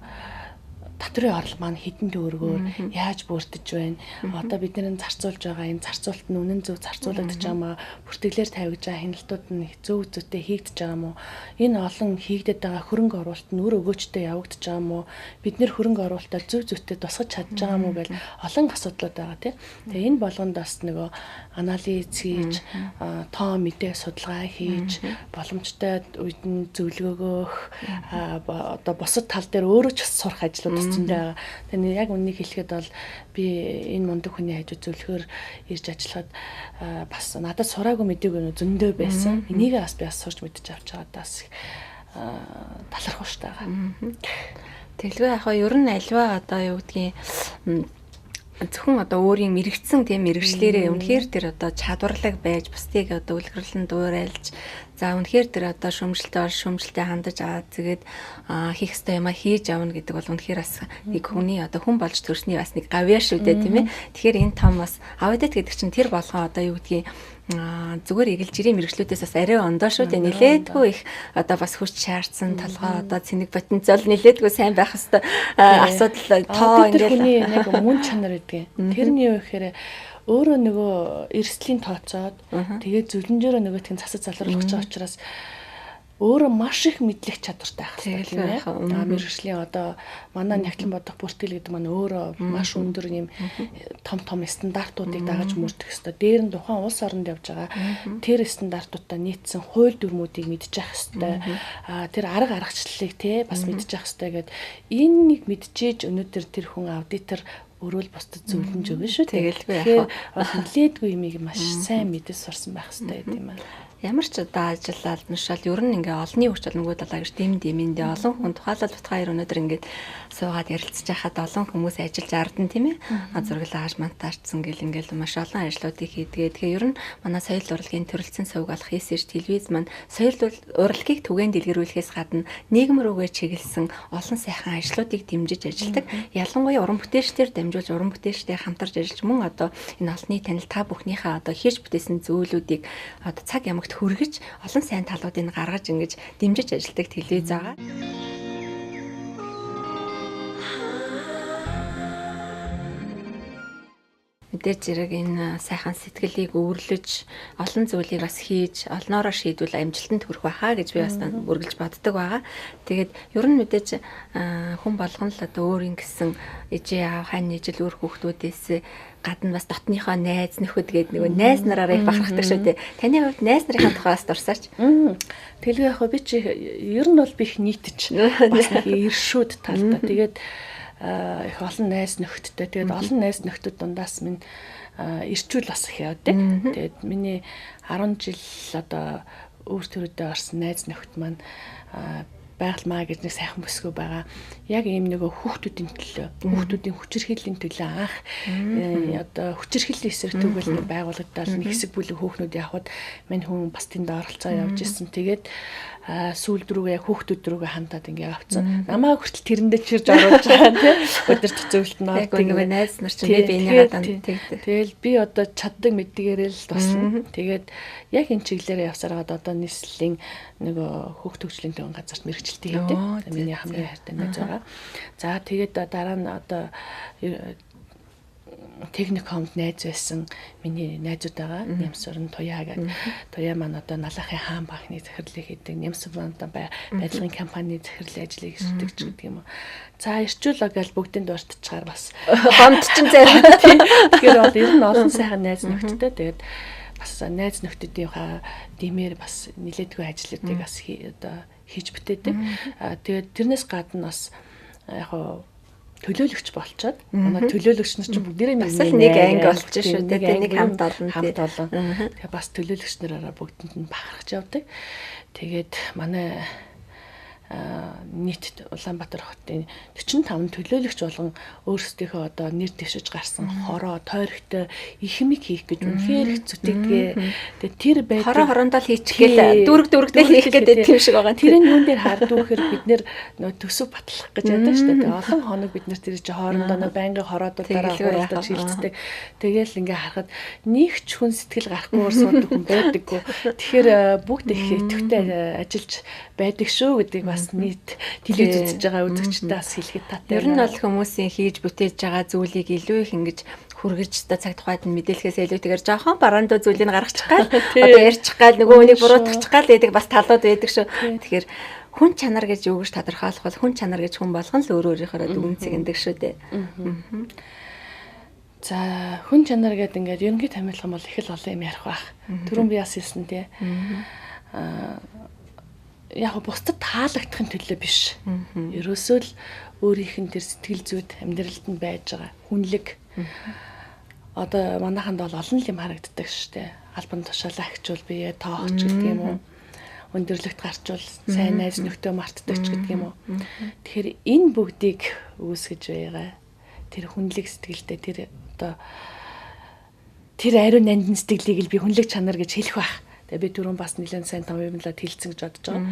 Speaker 2: татрын орлого маань хэдэн төгрөгөөр яаж бүрдэж байна. Одоо бид нэр зарцуулж байгаа энэ зарцуулалт нь үнэн зөв зарцуулагдаж байгаа маа бүртгэлээр тавигдж байгаа хяналтууд нь зөв зүйтэй хийгдэж байгаа мó. Энэ олон хийгдэт байгаа хөрөнгө оруулалт нь үр өгөөжтэй явагдаж байгаа мó. Бид нэр хөрөнгө оруулалтаа зөв зүйтэй тусгаж чадж байгаа мó гэл олон асуудлууд байгаа тийм. Тэгээ энэ болгонд бас нөгөө анализ хийж тоо мэдээ судалгаа хийж боломжтой үед нь зөвлөгөөгөх одоо бусад тал дээр өөрөө ч сурах ажлууд зөндөө байгаа. Тэгээ яг үнийг хэлэхэд бол би энэ мундаг хүний хажууд зөвлөхөөр ирж ажиллахад бас надад сураагүй мэдээгүй зөндөө байсан. Энийг бас би бас сурч мэдчих авч байгаа даас талархав штэ байгаа.
Speaker 1: Тэглгүй яхаа ер нь альва одоо юу гэдгийг зөвхөн одоо өөрийн мэрэгцсэн тийм мэрэгчлэрээ үнэхээр тэр одоо чадварлаг байж бусдыг одоо үлгэрлэн дуурайлж за үнэхээр тэр одоо шөмжөлтөөр шөмжөлтөд хандаж аваад тэгээд хийх ёстой юмаа хийж авна гэдэг бол үнэхээр бас нэг хүний одоо хүн болж төрсний бас нэг гавьяа шүү дээ тийм ээ. Тэгэхээр энэ том бас аудит гэдэг чинь тэр болгоо одоо юу гэдгийг зүгээр эгэлж ирийн мэрэгчлүүдээс бас арай ондоо шүү дээ. Нилээдгүй их одоо бас хүч шаардсан толгой одоо цэник потенциал нилээдгүй сайн байх хэвээр асуудал тоо
Speaker 2: ингээл нэг мөн чанар гэдэг. Тэрний юу гэхээр өөрөө нөгөө эрсдлийн тооцоод тэгээд зөвлөмжөөрөө нөгөөтгийн засаж залруулах гэж байгаа учраас өөрөө маш их мэдлэг чадвартай байх хэрэгтэй тийм ээ. Мэргэжлийн одоо манай нягтлан бодох бүртгэл гэдэг маань өөрөө маш өндөр юм том стандартуудыг дагаж мөрдөх хэрэгтэй. Дээр нь тухайн улс оронд явж байгаа тэр стандартуудаа нийцсэн хууль дүрмүүдийг мэдчих хэрэгтэй. Тэр арга аргачлалыг те бас мэдчих хэрэгтэй гэд энэ нэг мэдчихэж өнөөдөр тэр хүн аудитор өрөөл бусдад зөвлөмж өгнө шүү.
Speaker 1: Тэгэлгүй яах вэ?
Speaker 2: Нилээдгүй юмыг маш сайн мэдэж сурсан байх хэрэгтэй гэдэг юм аа.
Speaker 1: Ямар ч одоо ажиллаад нушаал ер нь ингээ олонний хүч бол нөгөө талаа гэж дэмэндээ олон хүн тухайлбал утгаар өнөөдөр ингээд суугаад ярилцж байхад олон хүмүүс ажиллаж ардан тийм ээ зураглаж монтажсан гэл ингээл маш олон ажлуудыг хийдгээ. Тэгэхээр ер нь манай соёл урлагийн төрөлцсөн сувг болох ESG телевиз маань соёл урлагийг түгээн дэлгэрүүлэхээс гадна нийгэм рүүгээ чиглэсэн олон сайхан ажлуудыг дэмжиж ажилладаг. Ялангуяа уран бүтээлчдэр дамжуулж уран бүтээлчтэй хамтарч ажиллаж мөн одоо энэ олонний танил та бүхнийхээ одоо хийж бүтээсэн зүйлүүдийг одоо цаг ямагт хүргэж олон сайн талуудыг гаргаж ингэж дэмжиж ажилладаг телевиз байгаа. Мэдээж зэрэг энэ сайхан сэтгэлийг өвөрлөж олон зүйлийг бас хийж олноороо шийдвэл амжилтанд хүрэх байхаа гэж би бас үргэлж боддог байгаа. Тэгээд ер нь мэдээж хүн болгон л одоо өөрийн гэсэн ээжээ аав хань ижил өөр хүүхдүүдээс гадна бас дотныхоо найз нөхөд гээд нөгөө найз нараараа их бахархдаг шүү дээ. Таны хувьд найз нарын тухаас дурсаач.
Speaker 2: Тэлгүй яг би чи ер нь бол би их нийтч бас нэг иршүүд талтай. Тэгээд их олон найз нөхдөдтэй. Тэгээд олон найз нөхдөд дундаас минь ирчүүл бас их явдаг. Тэгээд миний 10 жил одоо өөр төрөдөө орсон найз нөхд маань байгалмаа гэж нэг сайхан бүсгүй байгаа. Яг ийм нэг хүүхдүүдийн төлөө, хүүхдүүдийн хүчирхийллийн төлөө анх одоо хүчирхийллийн эсрэг төгөлд байгуулагдаад нэг хэсэг бүлэг хүүхнүүд явхад мань хүн бас тэнд оролцоо явж ирсэн. Тэгээд сүүлд рүүгээ яг хүүхдүүд рүүгээ хандаад ингээ авцсан. Намаа хүртэл тэрэндээ чирж оруулж байгаа тийм. Өдөр төцөөлт нь
Speaker 1: яг ингээ найз нар чинь би энийгээ данддаг.
Speaker 2: Тэгэл би одоо чаддаг мэддгээрээ л тусна. Тэгээд яг энэ чиглэлээр явсараад одоо нийслэлийн нөгөө хүүхд төгслийн төвийн газарт мэрэгчлэлтэй хийдэг. Миний хамгийн хайртай найз байгаа. За тэгээд дараа нь одоо техникумд найз байсан миний найзууд байгаа. Нямсурн Туяа гэдэг. Туяа маань одоо Налахын хаан банкны захирлыг хийдэг. Нямсурн байдлын компани захирлын ажлыг хийдэг ч гэдэг юм уу. За ирчүүлээ гэж бүгдэнд дуртчихаар бас
Speaker 1: гомд чинь зарим.
Speaker 2: Тэгэхээр бол ер нь олон сайхан найз нөхдөдтэй. Тэгээд бас найз нөхдүүдийнхаа димээр бас нэлээдгүй ажлуудыг бас одоо хийж бүтээдэг. Тэгээд тэрнээс гадна бас яг төлөөлөгч болчоод манай төлөөлөгч нар чинь бүгдээрээ
Speaker 1: нэг анги болчих шүү дээ. Нэг хамт олон.
Speaker 2: Тэгээ бас төлөөлөгч нараараа бүгдэнд нь бахархаж явдаг. Тэгээд манай нийт Улаанбаатар хотын 45 төлөөлөгч болгон өөрсдийнхөө одоо нэр дэвшиж гарсан хороо, тойрогтой ихмиг хийх гэж үнэхээр хэцүүтэйгээ. Тэгээд тэр байдаг
Speaker 1: хороондоо л хийчихгээл дүүрэг хийх гэдэг юм шиг байгаа.
Speaker 2: Тэрийн юун дээр хардуу гэхээр бид нэр төсөв батлах гэж яддаг шүү дээ. Олон хоног бид нар тэр чинь хоорондоо байнгын хороодуудаараа хуралдаж шилждэг. Тэгээл ингээ харахад нэг ч хүн сэтгэл гарахгүй суудаг хүн байдаггүй. Тэгэхээр бүгд их идэвхтэй ажиллаж байдаг шүү гэдэг бас нийт телевиз үзэж байгаа үзэгчдээ бас хэлэхэд таатай.
Speaker 1: Ер нь бол хүмүүсийн хийж бүтээж байгаа зүйлийг илүү их ингэж хүргэж та цаг тухайд нь мэдээлэхээс илүүтэйгээр жоохон бараандуу зүйлийг гаргачих гал одоо ярьчих гал нөгөө хүнийг буруутгачих гал гэдэг бас талууд байдаг шүү. Тэгэхээр хүн чанар гэж юу гэж тодорхойлох бол хүн чанар гэж хүн болгон л өөрийнхөө дүгнцэг эндэг шүү дээ.
Speaker 2: За хүн чанар гэдэг ингээд ерөнхий томилхон бол их л олон юм ярих байх. Түрүүн би бас хэлсэн тий. Яг бусдад таалагдахын төлөө биш. Ерөөсөө л өөрийнх нь тэр сэтгэл зүйд амьдралд нь байж байгаа хүнлэг. Одоо манайханд бол олон юм харагддаг шүү дээ. Албан тушаалаа ахичвал бие тоогч гэдэг юм уу. Өндөрлөгт гарчвал сайн найз нөхдөд мартдаг ч гэдэг юм уу. Тэгэхээр энэ бүгдийг үүсгэж байгаа. Тэр хүнлэг сэтгэлдээ тэр одоо тэр ариун нандин сэтгэлийг л би хүнлэг чанар гэж хэлэх байх. Тэгээ би түрүүн бас нэлээд сайн томьёомлоод хэлцэн гэж бодож байгаа.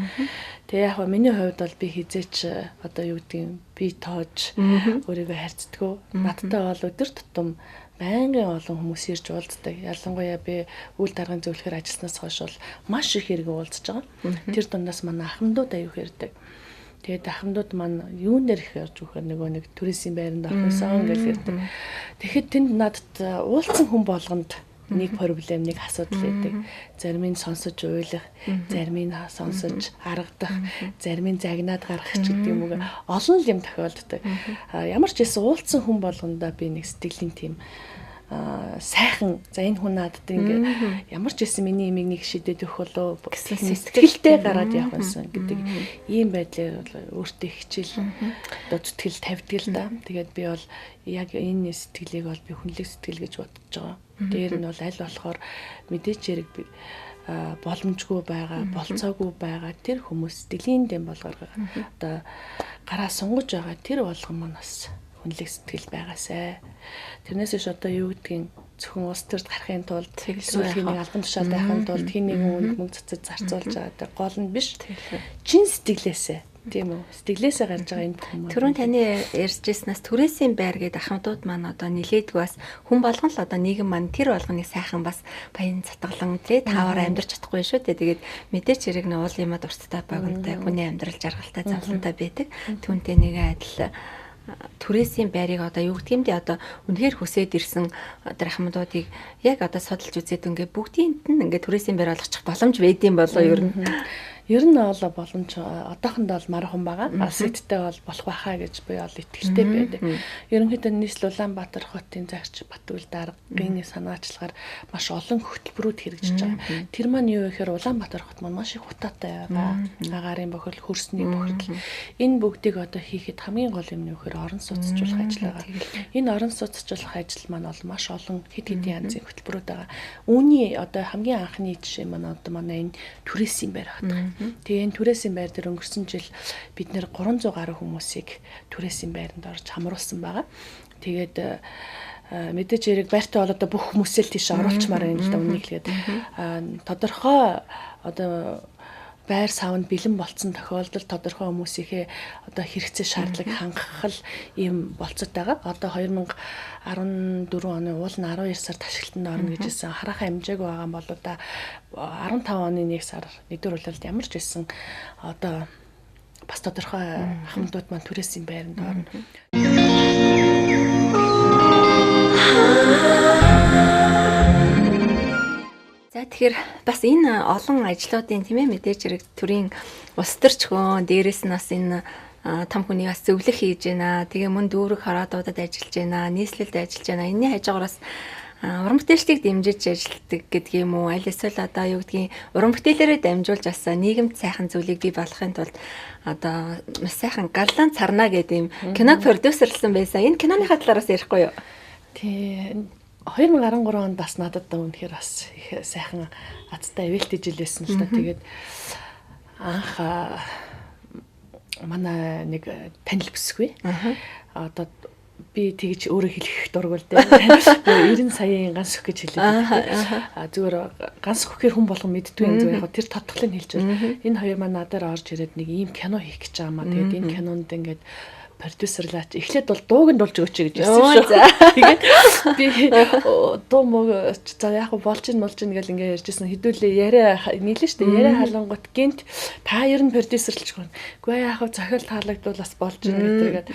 Speaker 2: Тэгээ яг миний хувьд бол би хизээч одоо юу гэдгийг би тоож өөрийгөө харьцдаг. Надтай бол өдөр тутам байнгын олон хүмүүс ирж уулздаг. Ялангуяа би үйл даргын зөвлөхөр ажилласнаас хойш бол маш их хэрэг уулзж байгаа. Тэр дундаас манай ахмадууд аюух ирдэг. Тэгээд ахмадууд маань юун дээр их ярьж өгөхөр нэг туризм байранд орхисон гэж ярьдаг. Тэгэхэд тэнд надад уулзсан хүн болгонд нэг проблем, нэг асуудал байдаг. Зарим нь сонсож уйлах, зарим нь сонсож аргадах, зарим нь загнаад гаргах ч гэдэг юм уу. Олон юм тохиолддог. Ямар ч байсан уулзсан хүн болгондоо би нэг сэтгэлийн тийм сайхан за энэ хүн надад ингээ ямар ч байсан миний имийг нэг шидэд өгөх болоо гэсэн сэтгэлтэй гараад явах байсан гэдэг ийм байдлаар бол өөртөө хичээл одоо зүтгэл тавьдаг л да. Тэгээд би бол яг энэ сэтгэлийг бол би хүнлэг сэтгэл гэж бодож байгаа. Дээр нь бол аль болохоор мэдээч хэрэг боломжгүй байгаа, болцоогүй байгаа тэр хүмүүс сэтгэлийн дэм болгоор одоо гараа сунгаж байгаа тэр болгон маань бас хүнлэг сэтгэл байгаасай. Тэрнээс иш одоо юу гэдгийг зөвхөн улс төрд гарахын тулд сүүлийн нэг албан тушаал байхын тулд хин нэгэн үнд мөнгө цацаж зарцуулж байгаа гол нь биш. Чин сэтгэлээсээ тийм үү? Сэтгэлээсээ гарч байгаа энэ хүмүүс.
Speaker 1: Түрүүн таны ярьжсэнээс түрээсийн байр гэдэг ахмадууд маань одоо нилээдгүй бас хүн болгон л одоо нийгэм маань тэр болгоны сайхан бас баян затгалан тий таавар амьдарч чадахгүй шүү дээ. Тэгээд мэдээч хэрэг нь уул юмад урттай багантай хүний амьдрал жаргалтай завлантай байдаг. Түүнтэй нэгэн адил түрээсийн байрыг одоо юу гэх юм бэ одоо үнэхээр хүсээд ирсэн ахмадуудыг яг одоо судалж үзээд ингээ бүгдийнт нь ингээ түрээсийн байр олгочих боломж байдсан болоо ер нь.
Speaker 2: Ер нь бол боломж одоохондоо бол мархан байгаа. Алсэдтэй бол болох байхаа гэж би бол итгэлтэй байдаг. Ерөнхийдөө нийслэл Улаанбаатар хотын загч Батүл даргын санаачлагаар маш олон хөтөлбөрүүд хэрэгжиж байгаа. Тэр маань юу гэхээр Улаанбаатар хот маань маш их хутаатай байгаа. Агаарын бохирдол, хөрсний бохирдол. Энэ бүгдийг одоо хийхэд хамгийн гол юм нь юу гэхээр орон сууцчлах ажил байгаа. Энэ орон сууцчлах ажил маань бол маш олон хэд хэдэн янзын хөтөлбөрүүд байгаа. Үүний одоо хамгийн анхны жишээ маань одоо манай энэ түрээсийн байр хот. Тэгээ энэ түрээсийн байр дээр өнгөрсөн жил бид нэр 300 гаруй хүмүүсийг түрээсийн байранд орж хамруулсан байгаа. Тэгээд мэдээж хэрэг байртай бол одоо бүх хүмүүсээ л тийш оруулчмаар байна л да үнийг хэлгээд тодорхой одоо байр савнд бэлэн болцсон тохиолдолд тодорхой хүмүүсийнхээ одоо хэрэгцээ шаардлага хангах ийм болцоод байгаа. Одоо 2014 оны уул нь 12 сард ашиглалтанд орно гэж хэлсэн. Хараахан хэмжээгүй байгаа юм бол да 15 оны 1 сар нэгдүгээр улиралд ямар ч хэлсэн одоо бас тодорхой ахмадууд маань түрээсийн байранд орно.
Speaker 1: За тэгэхээр бас энэ олон ажлуудын тийм ээ мэдээж хэрэг төрийн улс төрч гоо дээрэс нь бас энэ том хүний бас зөвлөх хийж байна. Тэгээ мөн дүүрэг хороодуудад ажиллаж байна. Нийслэлд ажиллаж байна. Энэний хажуугараас уран бүтээлчдийг дэмжиж ажилладаг гэдэг юм уу? Аль эсвэл одоо юу гэдгийг уран бүтээлээрээ дамжуулж бас нийгэмд сайхан зүйлийг бий болгохын тулд одоо маш сайхан галлан царна гэдэг юм киног продюсерлсан байсан. Энэ киноныхаа талаараас ярихгүй юу?
Speaker 2: Тий. 2013 онд бас надад үнэхээр бас их сайхан азтай ивэлт ижилсэн л та. Тэгээд анх манай нэг танил бүсгүй. Одоо би тэгж өөрөө хэлэх дургуул дээ. 90 саяын ганц өх гэж хэлээд. Зүгээр ганц өхөөр хүн болгон мэддгүй юм зүгээр яг тэр тодтолыг хэлж байна. Энэ хоёр маань надаар орж ирээд нэг ийм кино хийх гэж байгаа маа. Тэгээд энэ кинонд ингээд продюсерлаач эхлээд бол дууг нь дуулж өгөөч гэж хэлсэн шүү. Тэгээд би дуу мог за яг болж ин гэж ингээ ярьжсэн хэдүүлээ яриа нийлэн штэ яриа халангууд гинт та ер нь продюсерлж гоо. Үгүй яг зохиол таалагдвал бас болж ин гэтэргээд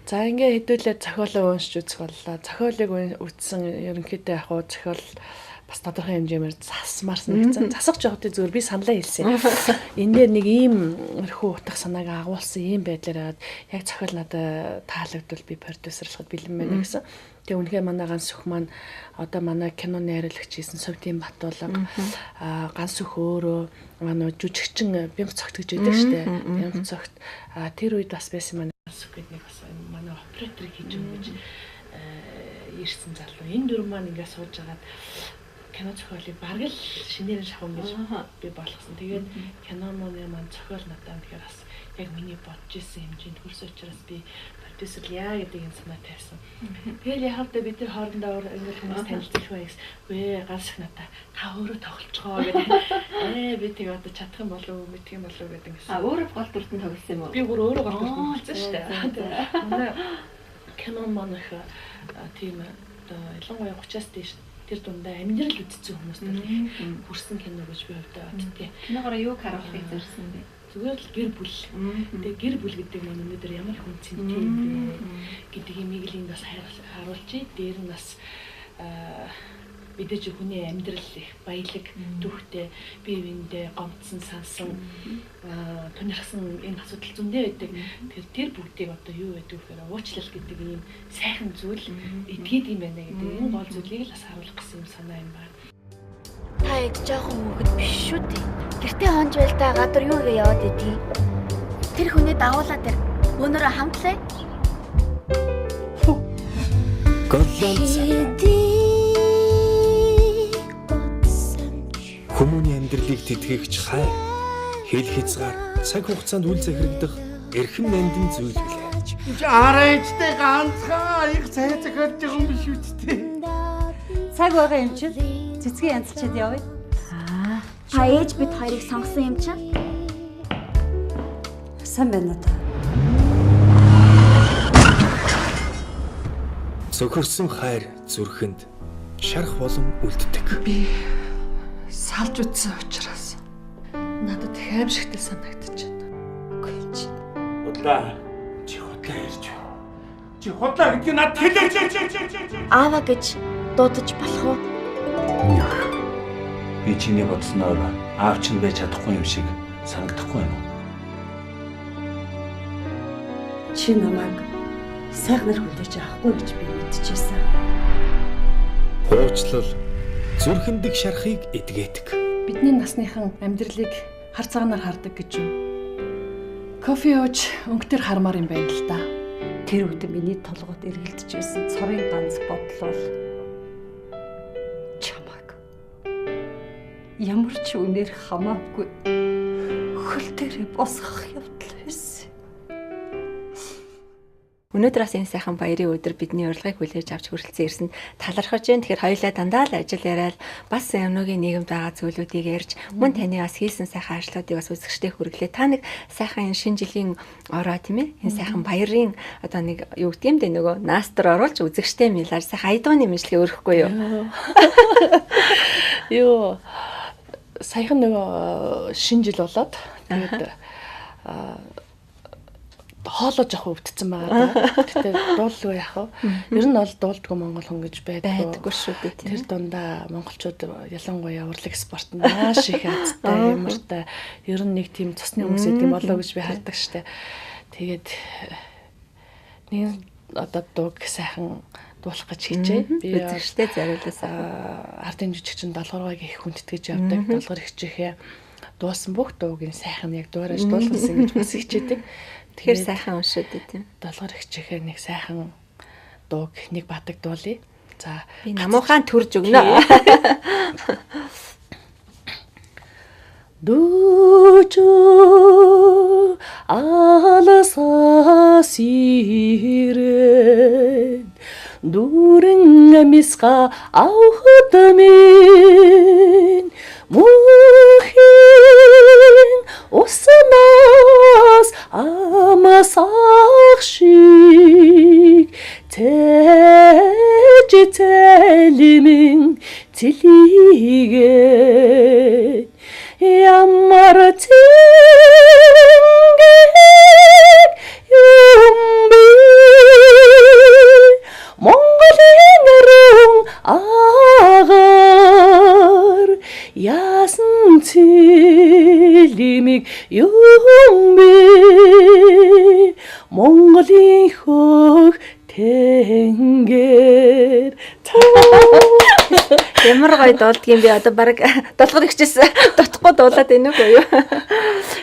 Speaker 2: за ингээ хэдүүлээ зохиолоо уншиж үзэх боллоо. Зохиолыг үтсэн ерөнхийдөө яг зохиол бас тодорхой хэмжээгээр засмарсан гэсэн. Засах жоохтой зүгээр би саналаа хэлсэн. Энд дээр нэг ийм өрхөө утга санааг агуулсан ийм байдлаар яг зохиол надад таалагдвал би продюсерлахад бэлэн байна гэсэн. Тэгээ үнэхээр манай ганц өх маань одоо манай киноны хариулагч хийсэн Совдын Батуулга ганц өх өөрөө манай жүжигчин бямц цогт гэж байдаг штэ. Бямц цогт тэр үед бас байсан манай ганц өх гэдэг нэг бас манай операторыг хийж өгч ирсэн залуу. Энэ дөрөв маань ингээд сууж агаад кино зохиолыг бараг л шинээр шахам гэж би болгосон. Тэгээд кино маань зохиол надад тэгэхээр бас яг миний бодож исэн хэмжээнд хүрсэн учраас би продюсер яа гэдэг юм санаа тавьсан. Тэгээд яг л бид нар хоорондоо ингээд хүмүүс танилцах байх. Үгүй ганц их надаа та өөрөө тоглолцгоо гэдэг. Би тэг одоо чадах юм болов уу, мэдх юм болов уу гэдэг гэсэн.
Speaker 1: Өөрөө гол дүртэн тоглосон юм уу?
Speaker 2: Би өөрөө гол дүртэн тоглосон шүү дээ. Манай кино маань их тийм одоо ялангуяа 30-аас дээш тэр дундаа амьдрал үтцсэн хүмүүс төрх хүрсэн кино гэж би хувьдаа боддгийг.
Speaker 1: Киногоор юу харуулахыг зорьсон бэ?
Speaker 2: Зүгээр л гэр бүл. Тэгээ гэр бүл гэдэг нь өнөөдөр ямар хүн цэнтэй юм бэ гэдэг имийг л энд бас харуулчих. Дээр нь бас мэдээж хүний амьдрал их баялаг түүхтэй бие биендээ гомдсон сансан тунирхсан энэ асуудал зөндөө байдаг. Тэр бүгдийг одоо юу гэдэг вэ? Уучлал гэдэг ийм сайхан зүйл эдгээд юм байна гэдэг энэ гол зүйлийг л бас харуулах гэсэн юм санаа юм байна.
Speaker 3: Та яг жоохон мөхөд биш шүү дээ. Гэртээ хонж байл та гадар юу гээ яваад идэв. Тэр хүний дагуулаад тэр өнөөрөө хамтлаа.
Speaker 4: Хүмүүний амьдралыг тэтгэгч хай хэл хязгаар цаг хугацаанд үл захирагдах эрхэм нандин зүйл билээ.
Speaker 5: Арайчтай ганцхан их цай захиалж байгаа юм биш үсттэй.
Speaker 6: Цаг байгаа юм чинь цэцгийн янзчид явъя.
Speaker 3: Ээж бид хоёрыг сонгосон юм чинь.
Speaker 6: Сайн байна уу та?
Speaker 4: Цөхөрсөн хайр зүрхэнд шарах болон үлддэг.
Speaker 2: Би салж үтсэн учраас надад их аимшигтай санагдаж байна.
Speaker 6: Үгүй юм чи.
Speaker 5: Худлаа. Чи худлаа ярьж байна. Чи худлаа гэдгийг надад хэлээч.
Speaker 3: Аава гэж дуудаж болох уу?
Speaker 7: Би чиний бодсноор аав чинь байж чадахгүй юм шиг санагдахгүй юм уу?
Speaker 6: Чи намайг сайхнаар хүлээж авахгүй гэж би мэдчихсэн.
Speaker 4: Уучлал зүрхэндэг шарахыг эдгээдэг.
Speaker 2: Бидний насныхан амьдралыг хар цагаанаар хардаг гэж юм. Кофе ууж өнгөтөр хармаар юм байна л да.
Speaker 6: Тэр үед миний толгойд эргэлдэж байсан цорын ганц бодол бол чамайг ямар ч үнээр хамаагүй хөл дээрээ босгох явдал байсан.
Speaker 1: Өнөөдөр бас энэ сайхан баярын өдөр бидний урилгыг хүлээж авч хүрэлцэн ирсэнд талархаж байна. Тэгэхээр хоёулаа дандаа л ажил яриад бас өнөөгийн нийгэмд байгаа зүйлүүдийг ярьж мөн таны бас хийсэн сайхан ажлуудыг бас үзэгчтэй хүргэлээ. Та нэг сайхан энэ шинэ жилийн ороо тийм ээ. Энэ сайхан баярын одоо нэг юу гэдэг юм бэ нөгөө наастар оруулж үзэгчтэй мэлаар сайхан айдууны мэдлэгээ өргөхгүй юу?
Speaker 2: Юу саяхан нөгөө шинэ жил болоод тэгээд хоолоо жоох өвдсөн байгаа даа. Гэтэ дуулгүй яах вэ? Ер нь бол дуулдгүй монгол хүн гэж
Speaker 1: байдгүй шүү дээ тийм.
Speaker 2: Тэр дундаа монголчууд ялангуяа урлаг спорт маш их азтай юмартай. Ер нь нэг тийм цусны хүмүүс гэдэг юм болоо гэж би хардаг штэ. Тэгээд нэг одоо дууг сайхан дуулах гэж хийжээ. Би
Speaker 1: үзэгчтэй зориулсан.
Speaker 2: Ардын жүжигчин долгоргойг их хүндэтгэж явдаг. Долгор ихчихээ дуусан бүх дуугийн сайхан яг дуурайж дуулсан гэж бас хичээдэг.
Speaker 1: Тэгэхээр сайхан уншаад тийм.
Speaker 2: Долгор ихчихээ нэг сайхан дууг нэг батаг дуулъя. За
Speaker 1: би намуухан төрж өгнө.
Speaker 2: Дүүчүү аласаа сирэн дүүрэн амисга авхадамин мухин уснаас амасах шиг тэлимин тэлигээ ямар тэнгэг юм би Монголын өрөн агаар яасан тэлимиг юм би Монголын хөх тэнгэр
Speaker 1: Ямар гоё дуулдгийн би одоо баг долгор ихчээс дутхгүй дуулаад байна уу юу?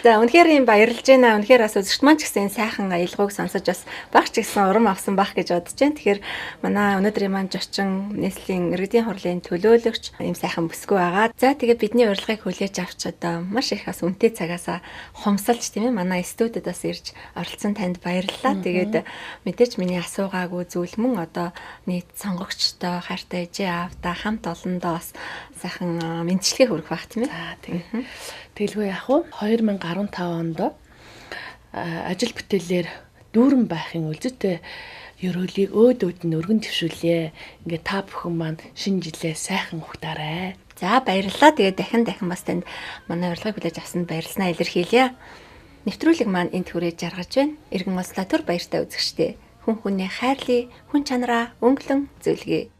Speaker 1: За үнэхээр юм баярлж байна. Үнэхээр бас үзэгч маань ч гэсэн сайхан аялгауг сонсож бас багч гэсэн урам авсан байх гэж бодож байна. Тэгэхээр манай өнөөдрийн маань зочин нийслэлийн иргэдийн хурлын төлөөлөгч ийм сайхан бүсгүй байгаа. За тэгээд бидний урилгыг хүлээж авч одоо маш их бас үнэтэй цагаасаа хумсалж тийм ээ манай студид бас ирж оролцсон танд баярлалаа. Тэгээд мэдээж миний асуугаагүй зүйл мөн одоо нийт сонгогчтой хайртай ээжээ аавда хамт олондоо бас сайхан мэдчилгээ хүргэх байх тийм ээ.
Speaker 2: За тийм. Тэгэлгүй яах вэ? 2015 онд ажил бүтээлээр дүүрэн байхын үлзэтэй ёроолыг өөд нь өргөн твшүүлээ. Ингээ та бүхэн маань шинэ жилээ сайхан ухтаарай.
Speaker 1: За баярлалаа. Тэгээд дахин бас танд манай урилгыг хүлээж авсанд баярлснаа илэрхийлье. Нэвтрүүлэг маань энд хүрээж жаргаж байна. Иргэн улслаа төр баяртай үзэгчдээ. Хүн хүнээ хайрлая, хүн чанараа өнгөлөн зөвлөгөө.